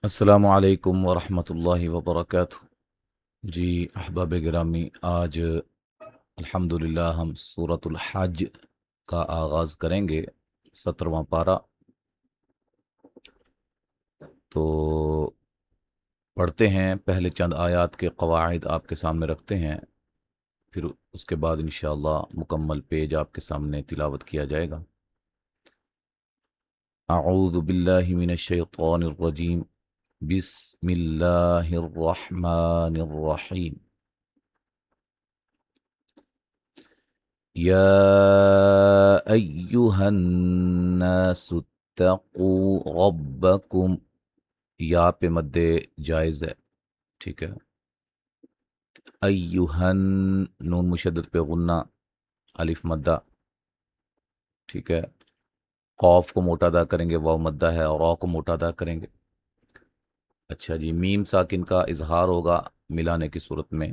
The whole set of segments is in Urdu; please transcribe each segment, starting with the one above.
السلام علیکم ورحمۃ اللہ وبرکاتہ۔ جی احباب گرامی، آج الحمدللہ ہم سورۃ الحج کا آغاز کریں گے، 17واں پارہ۔ تو پڑھتے ہیں، پہلے چند آیات کے قواعد آپ کے سامنے رکھتے ہیں، پھر اس کے بعد انشاءاللہ مکمل پیج آپ کے سامنے تلاوت کیا جائے گا۔ اعوذ باللہ من الشیطان الرجیم، بسم اللہ الرحمن الرحیم۔ یا ایہا الناس اتقوا ربکم، یا پہ مد جائز ہے، ٹھیک ہے۔ ایہن، نون مشدد پہ غنہ، الف مدہ، ٹھیک ہے۔ قوف کو موٹا ادا کریں گے، واو مدہ ہے، اور را کو موٹا ادا کریں گے۔ اچھا جی، میم ساکن کا اظہار ہوگا ملانے کی صورت میں۔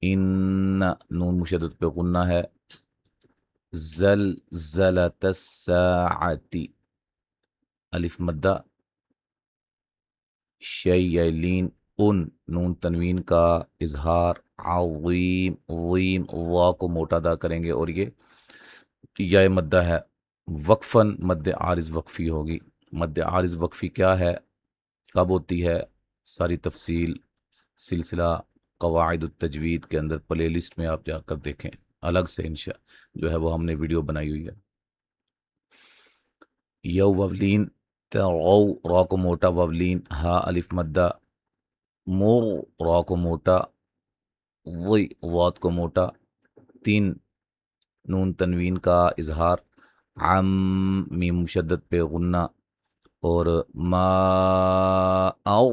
ان، نون مشدد پہ غنہ ہے، زلزلۃ الساعۃ، الف مدہ، شیئلین، ان، نون تنوین کا اظہار، عظیم، ظیم، وا کو موٹا ادا کریں گے، اور یہ یا مدہ ہے، وقفاً مد عارض وقفی ہوگی۔ مد عارض وقفی کیا ہے، کب ہوتی ہے، ساری تفصیل سلسلہ قواعد التجوید کے اندر پلے لسٹ میں آپ جا کر دیکھیں، الگ سے انشاء جو ہے وہ ہم نے ویڈیو بنائی ہوئی ہے۔ یو وولین، تغو، را کو موٹا، وولین، ہا الف مدہ، مور، را کو موٹا، وی، وات کو موٹا، تین، نون تنوین کا اظہار، عم، میم مشدد پہ غنہ، اور ما، او،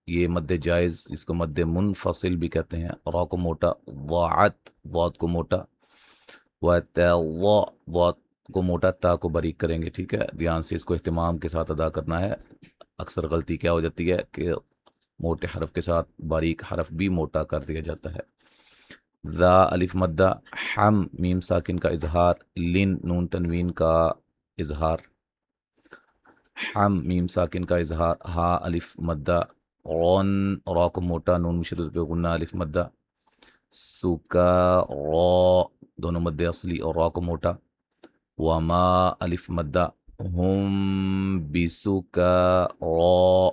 یہ مد جائز، اس کو مد منفصل بھی کہتے ہیں، را کو موٹا، وعت، وات کو موٹا، وات کو موٹا، تا کو باریک کریں گے، ٹھیک ہے۔ دھیان سے اس کو اہتمام کے ساتھ ادا کرنا ہے۔ اکثر غلطی کیا ہو جاتی ہے کہ موٹے حرف کے ساتھ باریک حرف بھی موٹا کر دیا جاتا ہے۔ ذا الف مدہ، حم، میم ساکن کا اظہار، لن، نون تنوین کا اظہار، حم، میم ساکن کا اظہار، ہا الف مدہ، غن، را کو موٹا، نون مشدد پہ غنہ، الف مدہ، سکا، را، دونوں مد اصلی اور را کو موٹا، وما الف مدہ، ہم بسکا، را۔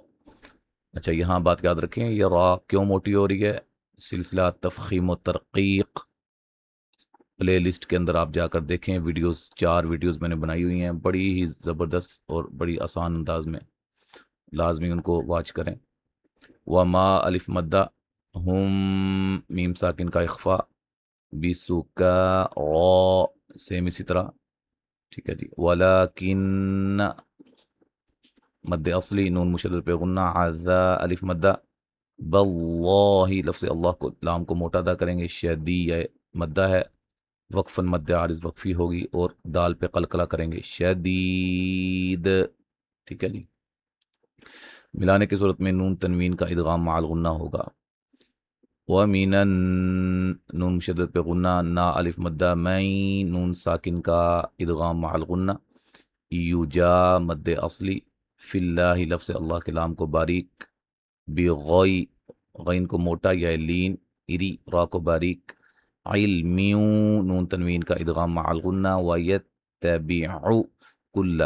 اچھا یہاں بات یاد رکھیں، یہ را کیوں موٹی ہو رہی ہے، سلسلہ تفخیم و ترقیق پلے لسٹ کے اندر آپ جا کر دیکھیں، ویڈیوز، 4 ویڈیوز میں نے بنائی ہوئی ہیں، بڑی ہی زبردست اور بڑی آسان انداز میں، لازمی ان کو واچ کریں۔ وما الف مدہ، ہم، میم ساکن کا اخفا، بسکا، را، سیم اسی طرح، ٹھیک ہے جی۔ ولیکن، مد اصلی، نون مشدد پہ غنہ، عذا الف مدہ، باللہ، لفظ اللہ کو، لام کو موٹا ادا کریں گے، شدی مدہ ہے، وقفاً مد عارض وقفی ہوگی، اور دال پہ قلقلہ کریں گے، شدید، ٹھیک ہے جی۔ ملانے کی صورت میں نون تنوین کا ادغام مع الغنہ ہوگا۔ وَمِنَ نون مشدد پہ غنہ، نا الف مدہ، میں، نون ساکن کا ادغام مع الغنہ، یوجا مد اصلی، فی اللہ، لفظ اللہ کے لام کو باریک، بغی، غین کو موٹا یا لین، اری، را کو باریک، علمیوں، نون تنوین کا ادغام مع الغنہ، ویتبعو، کل،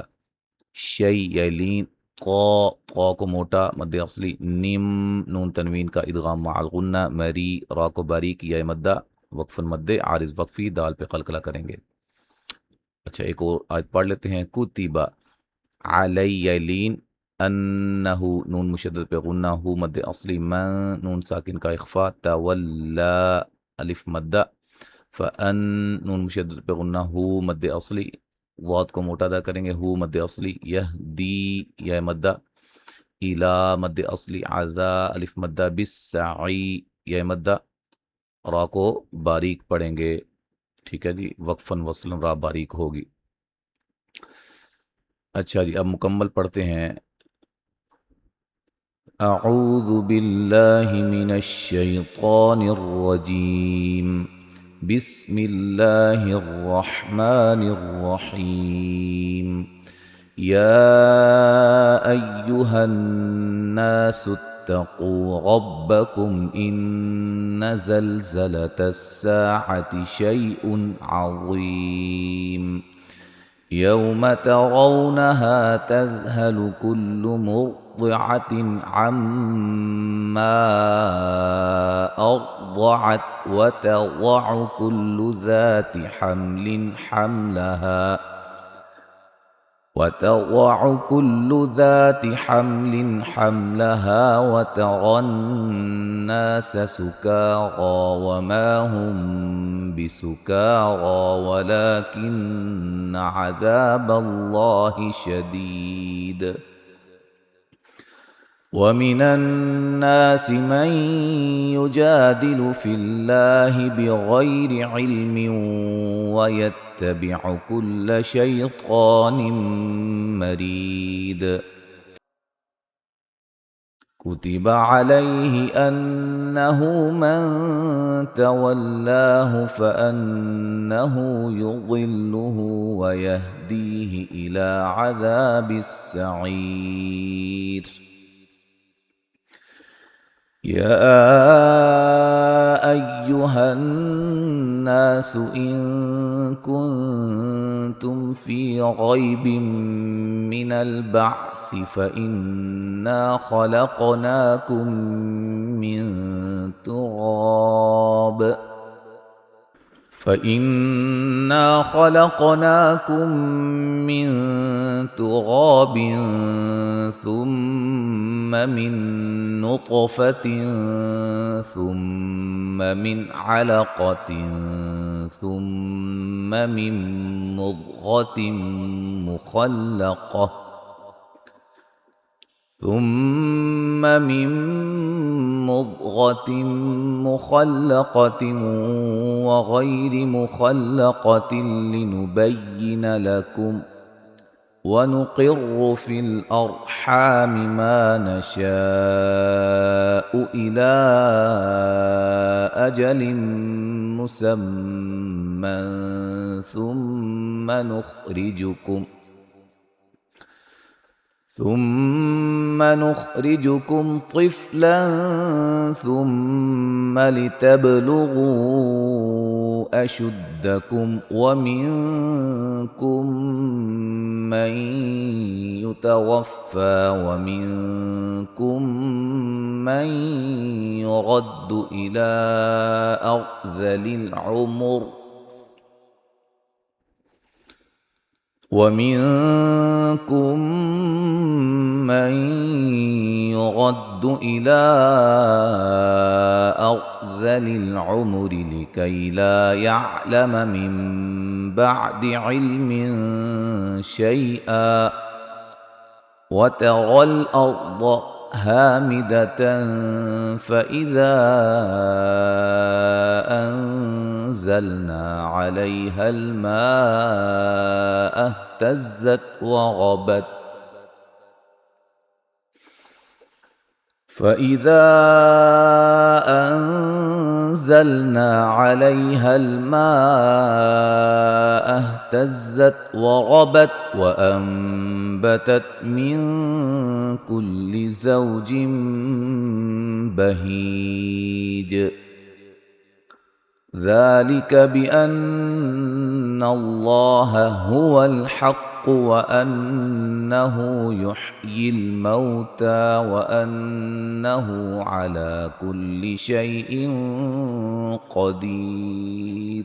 شیئلین، قا کو موٹا مد اصلی، نیم، نون تنوین کا ادغام مع الغنہ، مری، را کو باریک یا مدہ، وقفاً مد عارض وقفی، دال پہ قلقلہ کریں گے۔ اچھا ایک اور آیت پڑھ لیتے ہیں، کتبہ علیلین، انہو، نون مشدد پہ غنہ، ہو مد اصلی، من، نون ساکن کا اخفا، تولا الف مدہ، فان، نون مشدد پہ غنہ، ہو مد اصلی، واد کو موٹا ادا کریں گے، ہو مد اصلی، یہدی یا مدہ، الا مد اصلی، عذا الف مدہ، بالسعی یا مدہ، را کو باریک پڑھیں گے، ٹھیک ہے جی، وقفاً وصلاً را باریک ہوگی۔ اچھا جی اب مکمل پڑھتے ہیں۔ اعوذ باللہ من الشیطان الرجیم، بسم اللہ الرحمن الرحیم، یا ایہا الناس الناس اتقوا ربكم إن زلزلة الساعة شيء عظيم يوم ترونها تذهل كل مرضعة عما أرضعت وتضع كل ذات حمل حملها وترى الناس سكارى وما هم بسكارى ولكن عذاب الله شديد ومن الناس من يجادل في الله بغير علم ويتبع كل شيطان مريد كتب عليه أنه من تولاه فأنه يضله ويهديه إلى عذاب السعير يا أيها الناس إن كنتم في ريب من البعث فإنا خلقناكم من تراب ثم من نطفة ثم من علقة ثم من مضغة مخلقة وغير مخلقة لنبين لكم ونقر في الأرحام ما نشاء إلى أجل مسمى ثم نخرجكم طفلا ثم لتبلغوا أشدكم ومنكم من يتوفى ومنكم من يرد إلى أرذل العمر لكي لا يعلم من بعد علم شيئا وترى الأرض هامدة فإذا أنزلنا عليها الماء اهتزت وربت وأنبتت من كل زوج بهيج ذلك بأن الله هو الحق وأنه يحيي الموتى وأنه على كل شيء قدير.